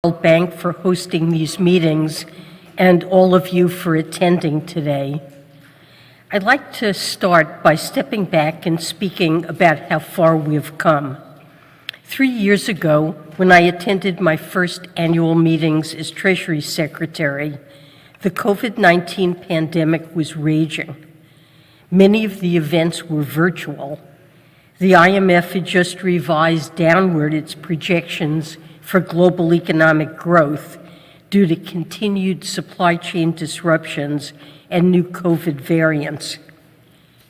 World Bank for hosting these meetings and all of you for attending today. I'd like to start by stepping back and speaking about how far we've come. 3 years ago, when I attended my first annual meetings as Treasury Secretary, the COVID-19 pandemic was raging. Many of the events were virtual. The IMF had just revised downward its projections for global economic growth due to continued supply chain disruptions and new COVID variants.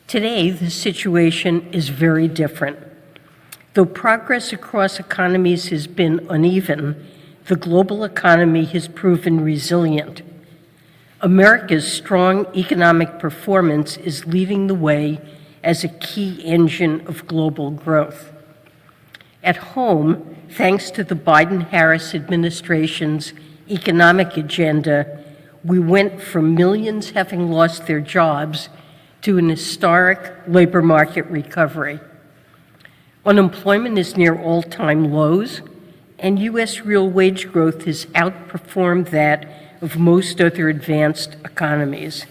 Today, the situation is very different. Though progress across economies has been uneven, the global economy has proven resilient. America's strong economic performance is leading the way as a key engine of global growth. At home, thanks to the Biden-Harris administration's economic agenda, we went from millions having lost their jobs to an historic labor market recovery. Unemployment is near all-time lows, and U.S. real wage growth has outperformed that of most other advanced economies.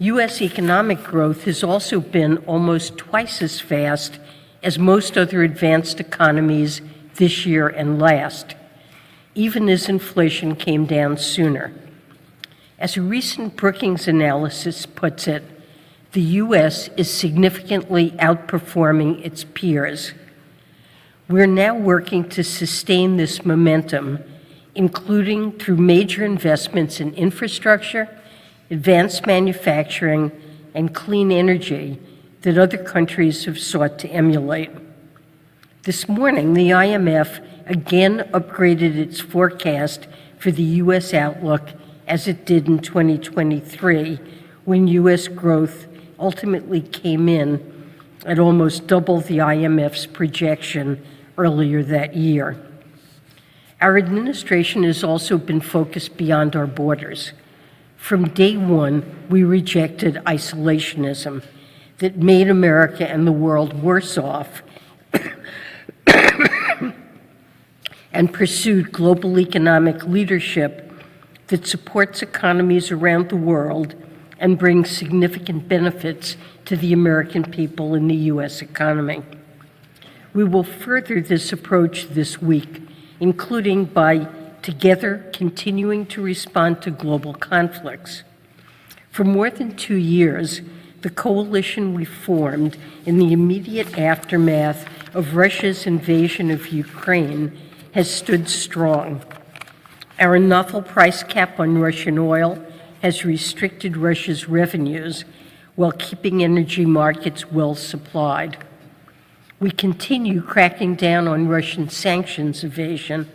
U.S. economic growth has also been almost twice as fast as most other advanced economies this year and last, even as inflation came down sooner. As a recent Brookings analysis puts it, the U.S. is significantly outperforming its peers. We're now working to sustain this momentum, including through major investments in infrastructure, advanced manufacturing, and clean energy that other countries have sought to emulate. This morning, the IMF again upgraded its forecast for the U.S. outlook as it did in 2023, when U.S. growth ultimately came in at almost double the IMF's projection earlier that year. Our administration has also been focused beyond our borders. From day one, we rejected isolationism that made America and the world worse off and pursued global economic leadership that supports economies around the world and brings significant benefits to the American people and the U.S. economy. We will further this approach this week, including by together continuing to respond to global conflicts. For more than 2 years, the coalition we formed in the immediate aftermath of Russia's invasion of Ukraine has stood strong. Our novel price cap on Russian oil has restricted Russia's revenues while keeping energy markets well supplied. We continue cracking down on Russian sanctions evasion,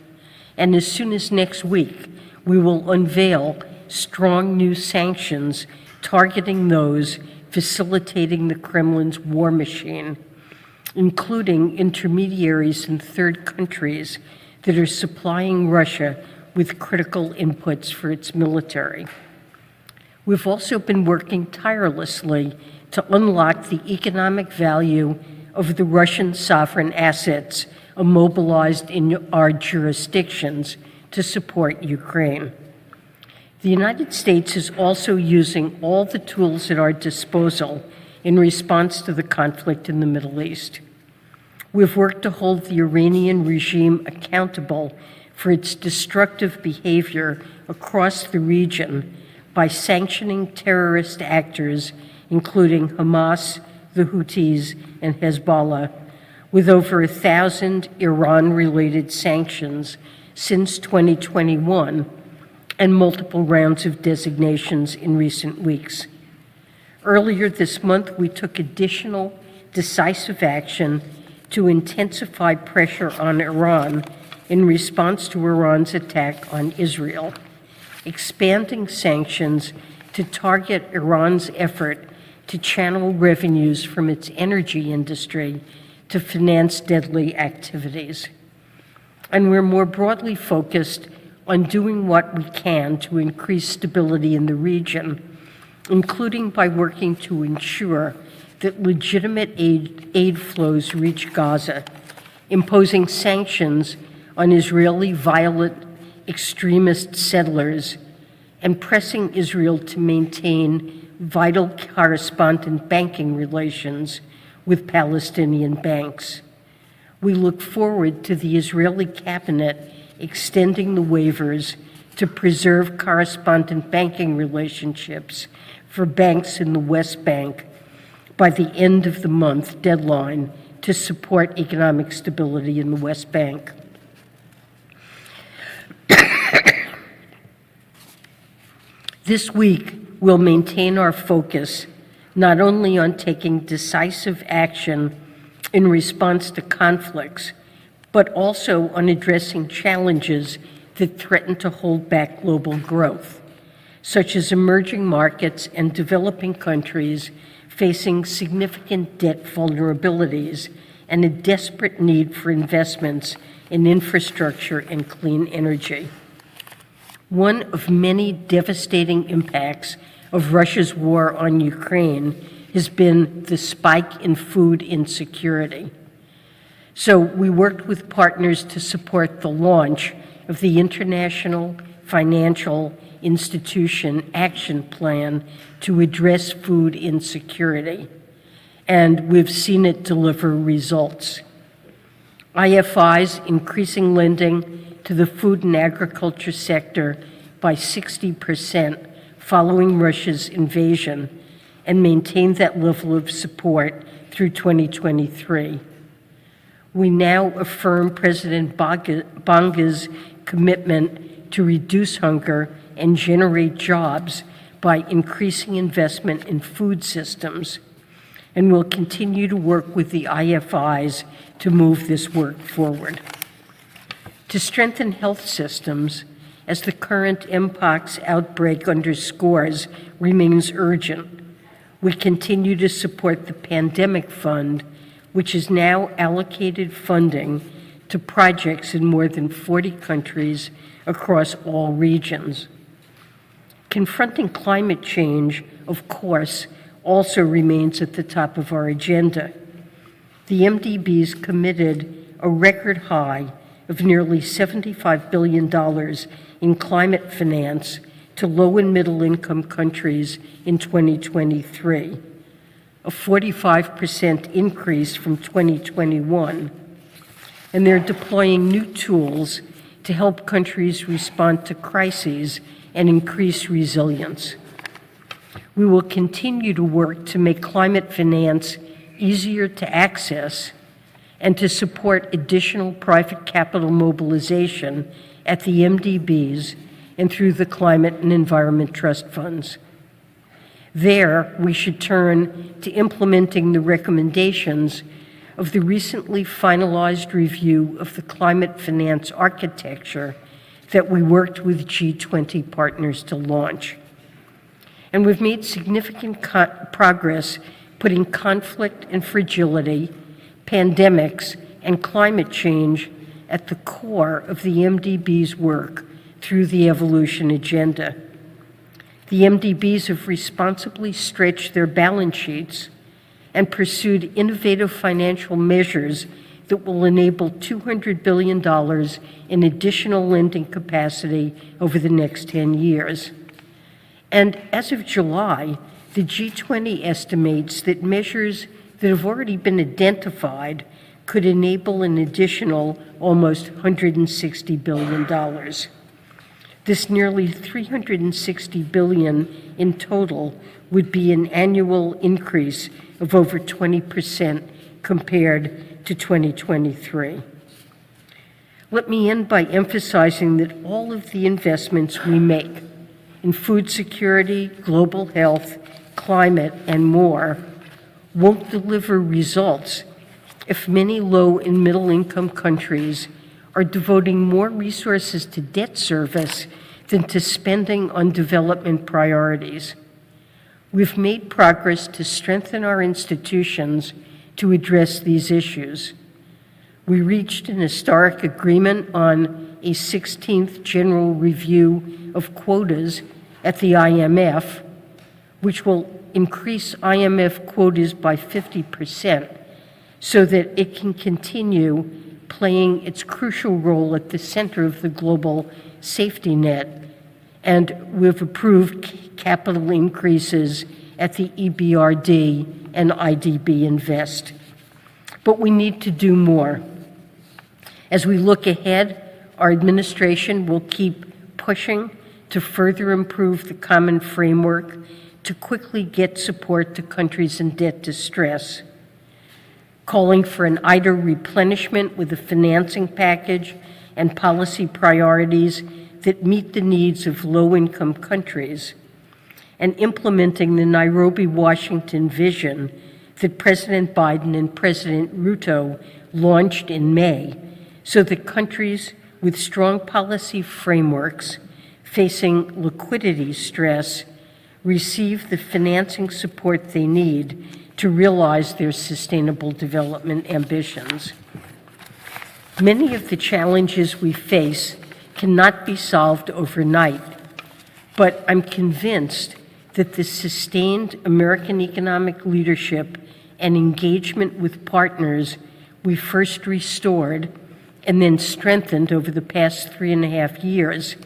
and as soon as next week, we will unveil strong new sanctions targeting those facilitating the Kremlin's war machine, including intermediaries in third countries that are supplying Russia with critical inputs for its military. We've also been working tirelessly to unlock the economic value of the Russian sovereign assets immobilized in our jurisdictions to support Ukraine. The United States is also using all the tools at our disposal in response to the conflict in the Middle East. We've worked to hold the Iranian regime accountable for its destructive behavior across the region by sanctioning terrorist actors, including Hamas, the Houthis, and Hezbollah, with over 1,000 Iran-related sanctions since 2021 and multiple rounds of designations in recent weeks. Earlier this month, we took additional decisive action to intensify pressure on Iran in response to Iran's attack on Israel, expanding sanctions to target Iran's effort to channel revenues from its energy industry to finance deadly activities. And we're more broadly focused on doing what we can to increase stability in the region, including by working to ensure that legitimate aid flows reach Gaza, imposing sanctions on Israeli violent extremist settlers and pressing Israel to maintain vital correspondent banking relations with Palestinian banks. We look forward to the Israeli cabinet extending the waivers to preserve correspondent banking relationships for banks in the West Bank by the end of the month deadline to support economic stability in the West Bank. This week, we'll maintain our focus not only on taking decisive action in response to conflicts, but also on addressing challenges that threaten to hold back global growth, such as emerging markets and developing countries facing significant debt vulnerabilities and a desperate need for investments in infrastructure and clean energy. One of many devastating impacts of Russia's war on Ukraine has been the spike in food insecurity. So we worked with partners to support the launch of the International Financial Institution Action Plan to address food insecurity, and we've seen it deliver results. IFI's increasing lending to the food and agriculture sector by 60% following Russia's invasion and maintained that level of support through 2023. We now affirm President Bonga's commitment to reduce hunger and generate jobs by increasing investment in food systems, and will continue to work with the IFIs to move this work forward. To strengthen health systems, as the current Mpox outbreak underscores, remains urgent, we continue to support the Pandemic Fund, which has now allocated funding to projects in more than 40 countries across all regions. Confronting climate change, of course, also remains at the top of our agenda. The MDBs committed a record high of nearly $75 billion in climate finance to low and middle income countries in 2023, a 45% increase from 2021. And they're deploying new tools to help countries respond to crises and increase resilience. We will continue to work to make climate finance easier to access and to support additional private capital mobilization at the MDBs and through the Climate and Environment Trust Funds. There, we should turn to implementing the recommendations of the recently finalized review of the climate finance architecture that we worked with G20 partners to launch. And we've made significant progress putting conflict and fragility, pandemics, and climate change at the core of the MDB's work through the Evolution Agenda. The MDBs have responsibly stretched their balance sheets and pursued innovative financial measures that will enable $200 billion in additional lending capacity over the next 10 years. And as of July, the G20 estimates that measures that have already been identified could enable an additional almost $160 billion. This nearly $360 billion in total would be an annual increase of over 20% compared to 2023. Let me end by emphasizing that all of the investments we make in food security, global health, climate, and more won't deliver results if many low and middle income countries are devoting more resources to debt service than to spending on development priorities. We've made progress to strengthen our institutions to address these issues. We reached an historic agreement on a 16th general review of quotas at the IMF, which will increase IMF quotas by 50% so that it can continue playing its crucial role at the center of the global safety net. And we've approved capital increases at the EBRD and IDB Invest. But we need to do more. As we look ahead, our administration will keep pushing to further improve the common framework to quickly get support to countries in debt distress, calling for an IDA replenishment with a financing package and policy priorities that meet the needs of low-income countries, and implementing the Nairobi, Washington vision that President Biden and President Ruto launched in May, so that countries with strong policy frameworks facing liquidity stress receive the financing support they need to realize their sustainable development ambitions. Many of the challenges we face cannot be solved overnight, but I'm convinced that the sustained American economic leadership and engagement with partners we first restored and then strengthened over the past 3.5 years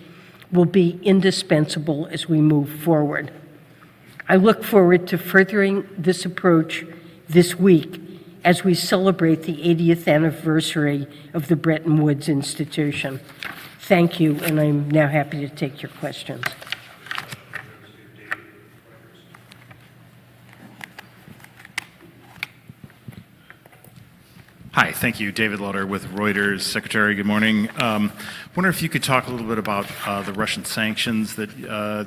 will be indispensable as we move forward. I look forward to furthering this approach this week as we celebrate the 80th anniversary of the Bretton Woods Institution. Thank you, and I'm now happy to take your questions. Hi, thank you. David Lauder with Reuters. Secretary, good morning. Wonder if you could talk a little bit about the Russian sanctions that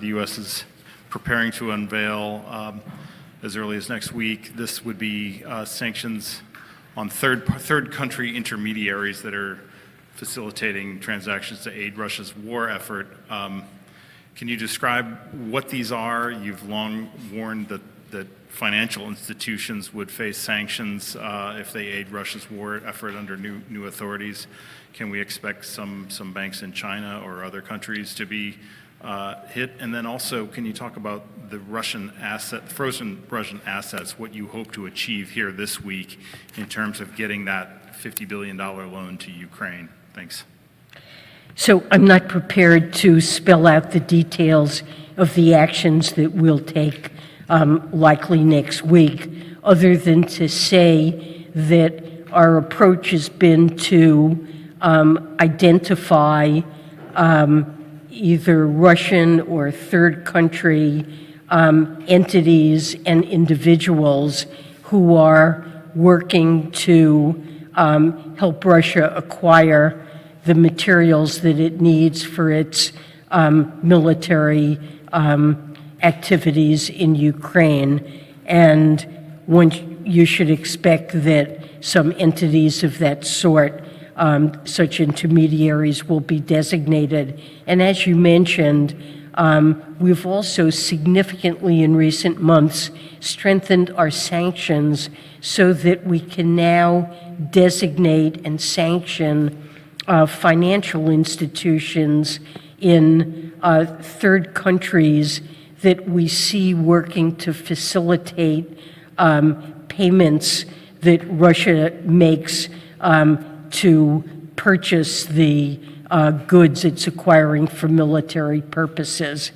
the U.S. is preparing to unveil as early as next week. This would be sanctions on third country intermediaries that are facilitating transactions to aid Russia's war effort. Can you describe what these are? You've long warned that financial institutions would face sanctions if they aid Russia's war effort under new authorities. Can we expect some banks in China or other countries to be hit? And then also, can you talk about the frozen Russian assets, what you hope to achieve here this week in terms of getting that $50 billion loan to Ukraine? Thanks. So I'm not prepared to spell out the details of the actions that we'll take likely next week, other than to say that our approach has been to identify either Russian or third country entities and individuals who are working to help Russia acquire the materials that it needs for its military activities in Ukraine. And you should expect that some entities of that sort, such intermediaries, will be designated. And as you mentioned, we've also significantly in recent months strengthened our sanctions so that we can now designate and sanction financial institutions in third countries that we see working to facilitate payments that Russia makes to purchase the goods it's acquiring for military purposes.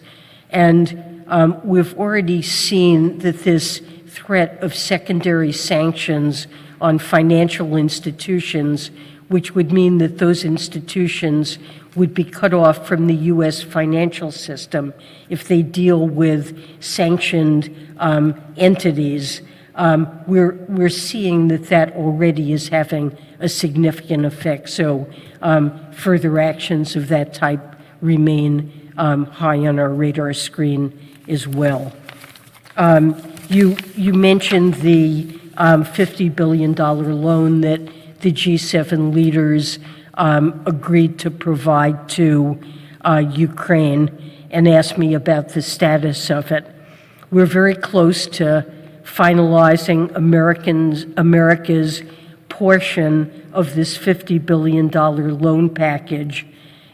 And we've already seen that this threat of secondary sanctions on financial institutions, which would mean that those institutions would be cut off from the U.S. financial system if they deal with sanctioned entities. We're seeing that already is having a significant effect. So further actions of that type remain high on our radar screen as well. You mentioned the $50 billion loan that the G7 leaders agreed to provide to Ukraine and asked me about the status of it. We're very close to finalizing America's portion of this $50 billion loan package.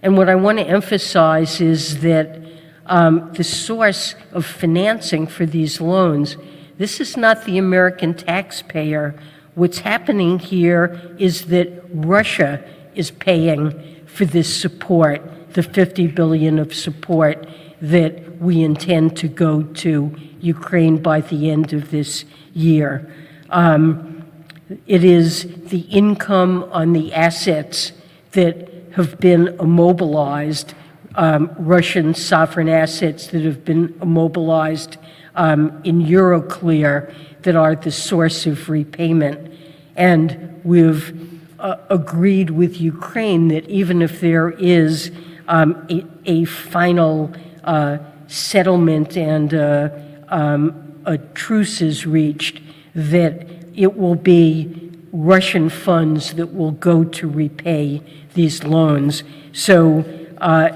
And what I want to emphasize is that the source of financing for these loans, this is not the American taxpayer What's happening here is that Russia is paying for this support, the $50 billion of support that we intend to go to Ukraine by the end of this year. It is the income on the assets that have been immobilized, Russian sovereign assets that have been immobilized in Euroclear, that are the source of repayment. And we've agreed with Ukraine that even if there is a final settlement and a truce is reached, that it will be Russian funds that will go to repay these loans. So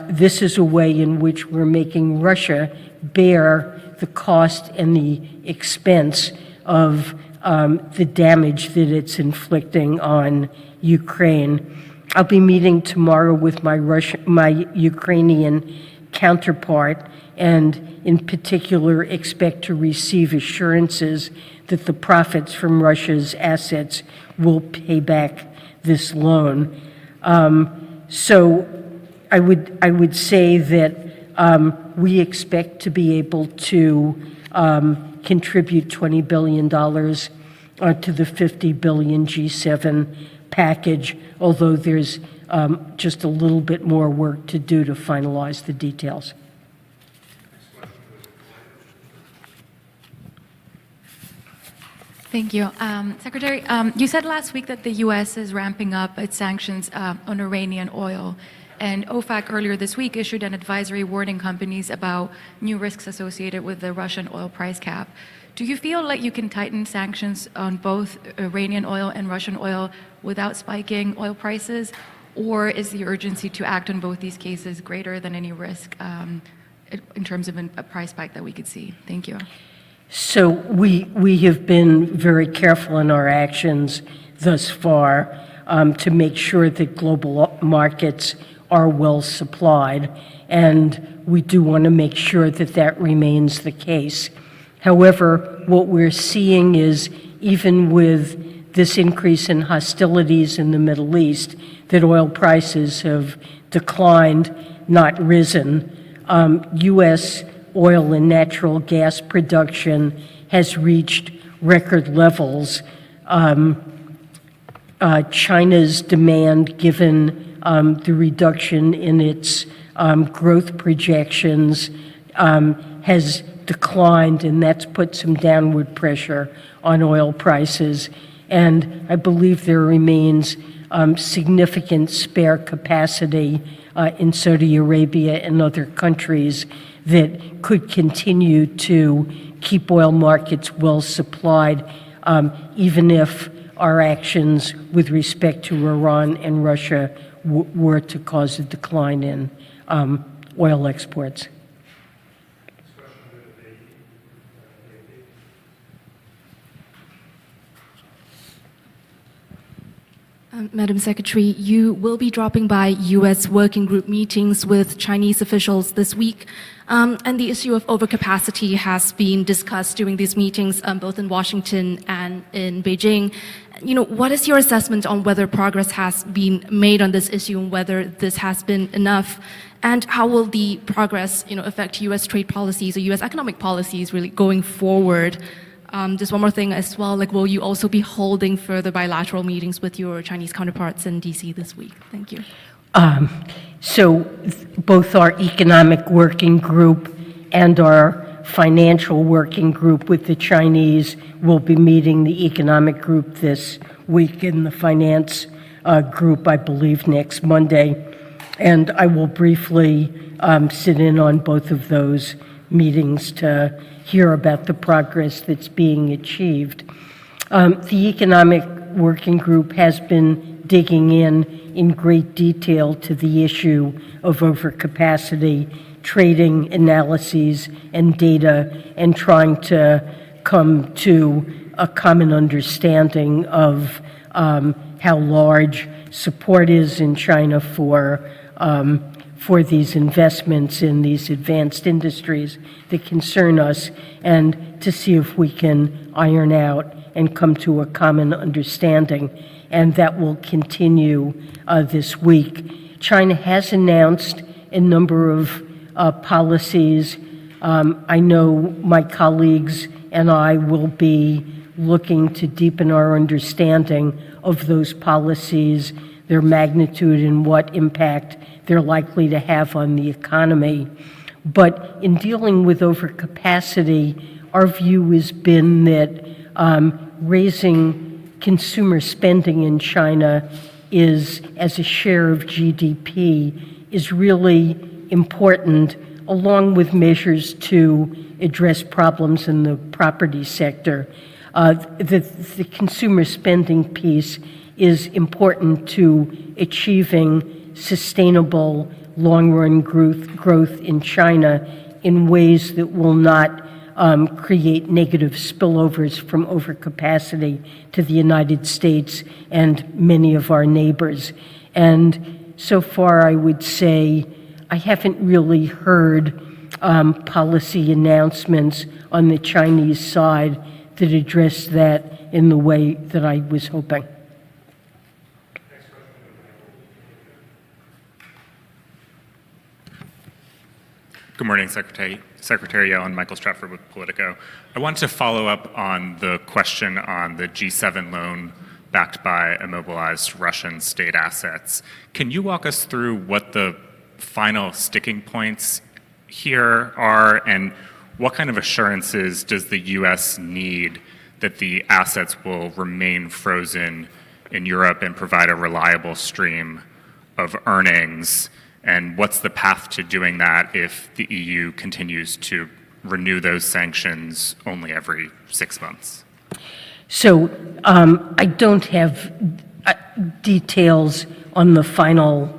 this is a way in which we're making Russia bear the cost and the expense of the damage that it's inflicting on Ukraine. I'll be meeting tomorrow with my Ukrainian counterpart, and in particular expect to receive assurances that the profits from Russia's assets will pay back this loan. So I would say that we expect to be able to contribute $20 billion to the $50 billion G7 package, although there's just a little bit more work to do to finalize the details. Thank you. Secretary, you said last week that the U.S. is ramping up its sanctions on Iranian oil. And OFAC earlier this week issued an advisory warning companies about new risks associated with the Russian oil price cap. Do you feel like you can tighten sanctions on both Iranian oil and Russian oil without spiking oil prices? Or is the urgency to act on both these cases greater than any risk in terms of a price spike that we could see? Thank you. So we have been very careful in our actions thus far to make sure that global markets are well supplied, and we do want to make sure that that remains the case. However, what we're seeing is, even with this increase in hostilities in the Middle East, that oil prices have declined, not risen. U.S. oil and natural gas production has reached record levels. China's demand, given the reduction in its growth projections, has declined, and that's put some downward pressure on oil prices. And I believe there remains significant spare capacity in Saudi Arabia and other countries that could continue to keep oil markets well supplied, even if our actions with respect to Iran and Russia were to cause a decline in oil exports. Madam Secretary, you will be dropping by U.S. working group meetings with Chinese officials this week, and the issue of overcapacity has been discussed during these meetings, both in Washington and in Beijing. You know, what is your assessment on whether progress has been made on this issue and whether this has been enough? And how will the progress, affect U.S. trade policies or U.S. economic policies really going forward? Just one more thing as well, will you also be holding further bilateral meetings with your Chinese counterparts in D.C. this week? Thank you. So both our economic working group and our financial working group with the Chinese will be meeting the economic group this week, and the finance group, I believe, next Monday. And I will briefly sit in on both of those meetings to hear about the progress that's being achieved. The Economic Working Group has been digging in great detail to the issue of overcapacity, trading analyses and data, and trying to come to a common understanding of how large support is in China for for these investments in these advanced industries that concern us, and to see if we can iron out and come to a common understanding. And that will continue this week. China has announced a number of policies. I know my colleagues and I will be looking to deepen our understanding of those policies, their magnitude, and what impact they're likely to have on the economy. But in dealing with overcapacity, our view has been that raising consumer spending in China is, as a share of GDP, is really important, along with measures to address problems in the property sector. The consumer spending piece is important to achieving sustainable long-run growth in China in ways that will not create negative spillovers from overcapacity to the United States and many of our neighbors. And so far, I would say I haven't really heard policy announcements on the Chinese side that address that in the way that I was hoping. Good morning, Secretary Yellen. Michael Stratford with Politico. I want to follow up on the question on the G7 loan backed by immobilized Russian state assets. Can you walk us through what the final sticking points here are, and what kind of assurances does the U.S. need that the assets will remain frozen in Europe and provide a reliable stream of earnings? And what's the path to doing that if the EU continues to renew those sanctions only every 6 months? So I don't have details on the final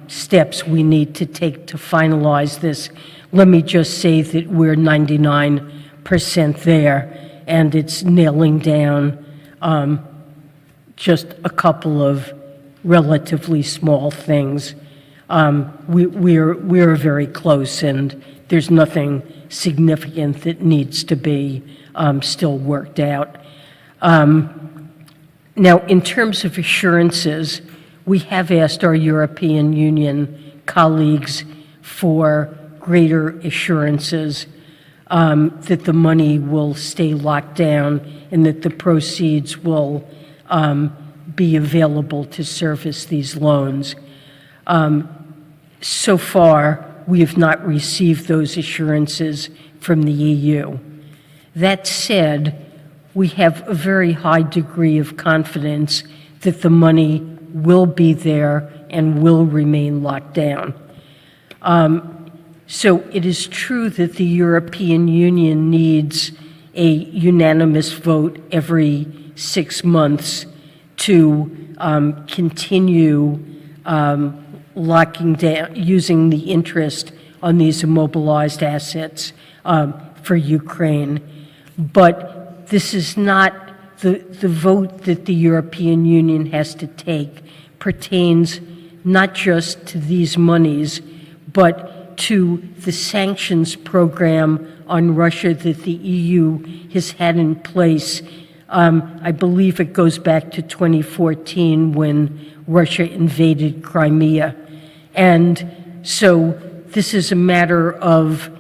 steps we need to take to finalize this. Let me just say that we're 99% there, and it's nailing down just a couple of relatively small things. We're very close, and there's nothing significant that needs to be still worked out. Now, in terms of assurances, we have asked our European Union colleagues for greater assurances that the money will stay locked down and that the proceeds will be available to service these loans. So far, we have not received those assurances from the EU. That said, we have a very high degree of confidence that the money will be there and will remain locked down. So it is true that the European Union needs a unanimous vote every 6 months to continue locking down, using the interest on these immobilized assets for Ukraine. But this is not, the vote that the European Union has to take pertains not just to these monies, but to the sanctions program on Russia that the EU has had in place. I believe it goes back to 2014 when Russia invaded Crimea. And so this is a matter of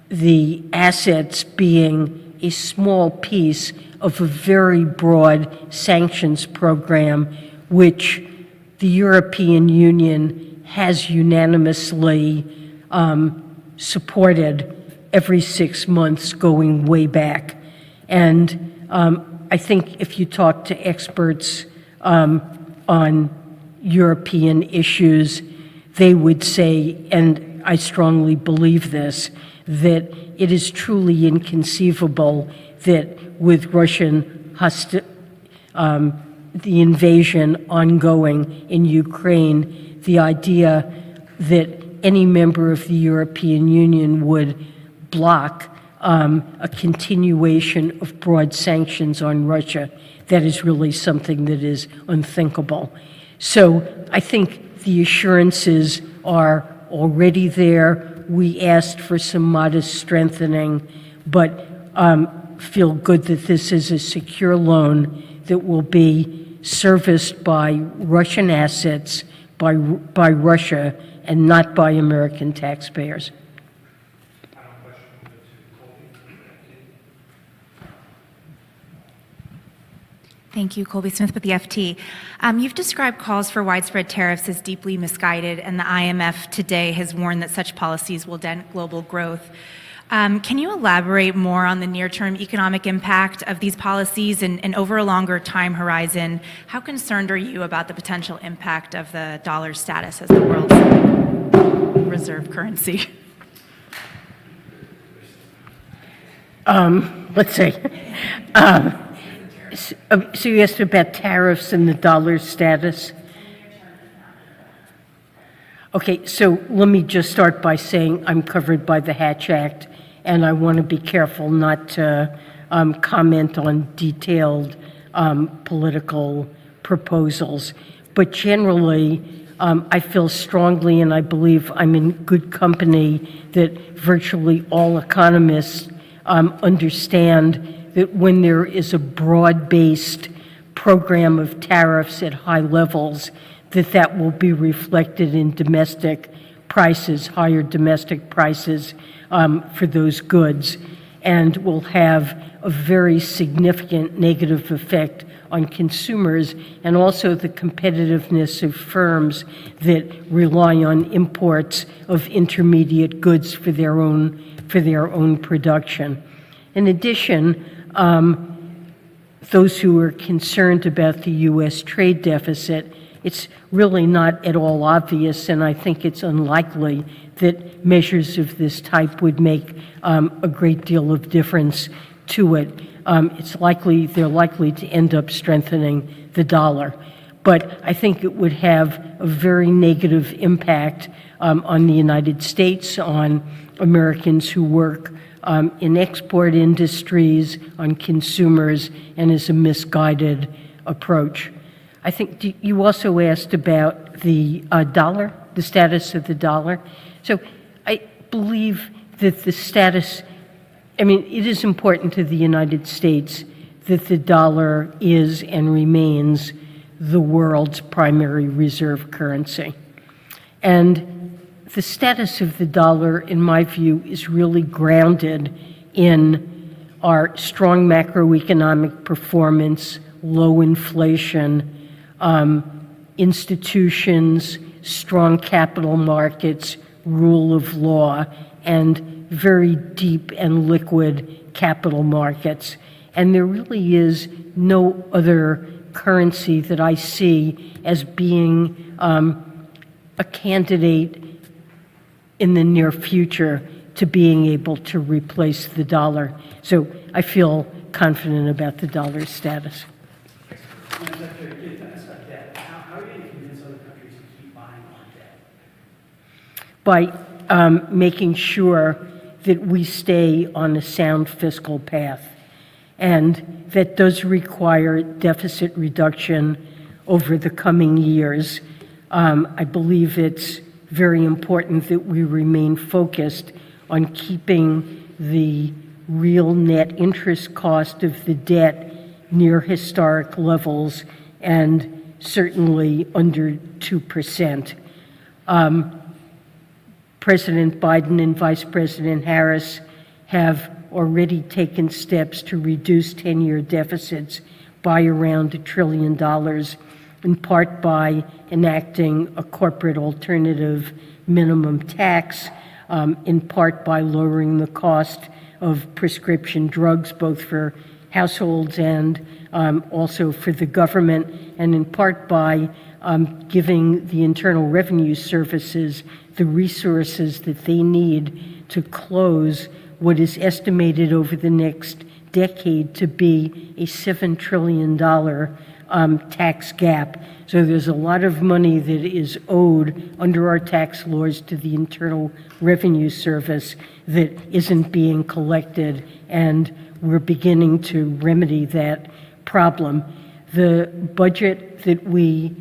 the assets being a small piece of a very broad sanctions program, which the European Union has unanimously supported every 6 months going way back. And I think if you talk to experts on European issues, they would say, and I strongly believe this, that it is truly inconceivable that with Russian the invasion ongoing in Ukraine, the idea that any member of the European Union would block a continuation of broad sanctions on Russia, that is really something that is unthinkable. So I think the assurances are already there. We asked for some modest strengthening, but feel good that this is a secure loan that will be serviced by Russian assets, by Russia, and not by American taxpayers. Thank you, Colby Smith with the FT. You've described calls for widespread tariffs as deeply misguided, and the IMF today has warned that such policies will dent global growth. Can you elaborate more on the near-term economic impact of these policies and over a longer time horizon? How concerned are you about the potential impact of the dollar's status as the world's reserve currency? Let's see. So you asked about tariffs and the dollar's status? Okay, so let me just start by saying I'm covered by the Hatch Act, and I want to be careful not to comment on detailed political proposals. But generally, I feel strongly, and I believe I'm in good company, that virtually all economists understand that when there is a broad-based program of tariffs at high levels, that will be reflected in domestic prices, higher domestic prices for those goods, and will have a very significant negative effect on consumers and also the competitiveness of firms that rely on imports of intermediate goods for their own production. In addition, those who are concerned about the U.S. trade deficit, it's really not at all obvious, and I think it's unlikely that measures of this type would make a great deal of difference to it. They're likely to end up strengthening the dollar. But I think it would have a very negative impact on the United States, on Americans who work in export industries, on consumers, and is a misguided approach. I think you also asked about the dollar, the status of the dollar. So I believe that the status, it is important to the United States that the dollar is and remains the world's primary reserve currency. And the status of the dollar, in my view, is really grounded in our strong macroeconomic performance, low inflation, institutions, strong capital markets, rule of law, and very deep and liquid capital markets. And there really is no other currency that I see as being a candidate in the near future to being able to replace the dollar. So I feel confident about the dollar's status. How are you going to convince other countries to keep buying our debt? By making sure that we stay on a sound fiscal path. And that does require deficit reduction over the coming years. I believe it's very important that we remain focused on keeping the real net interest cost of the debt near historic levels and certainly under 2%. President Biden and Vice President Harris have already taken steps to reduce 10-year deficits by around $1 trillion, in part by enacting a corporate alternative minimum tax, in part by lowering the cost of prescription drugs, both for households and also for the government, and in part by giving the Internal Revenue Services the resources that they need to close what is estimated over the next decade to be a $7 trillion tax gap. So there's a lot of money that is owed under our tax laws to the Internal Revenue Service that isn't being collected, and we're beginning to remedy that problem. The budget that we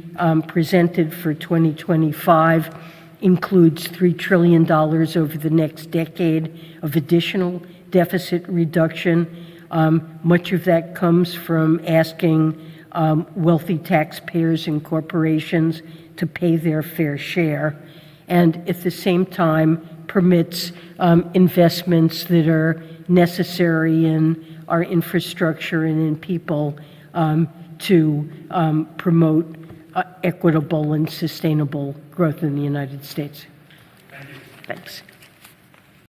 presented for 2025 includes $3 trillion over the next decade of additional deficit reduction. Much of that comes from asking wealthy taxpayers and corporations to pay their fair share, and at the same time permits investments that are necessary in our infrastructure and in people to promote equitable and sustainable growth in the United States. Thank you. Thanks.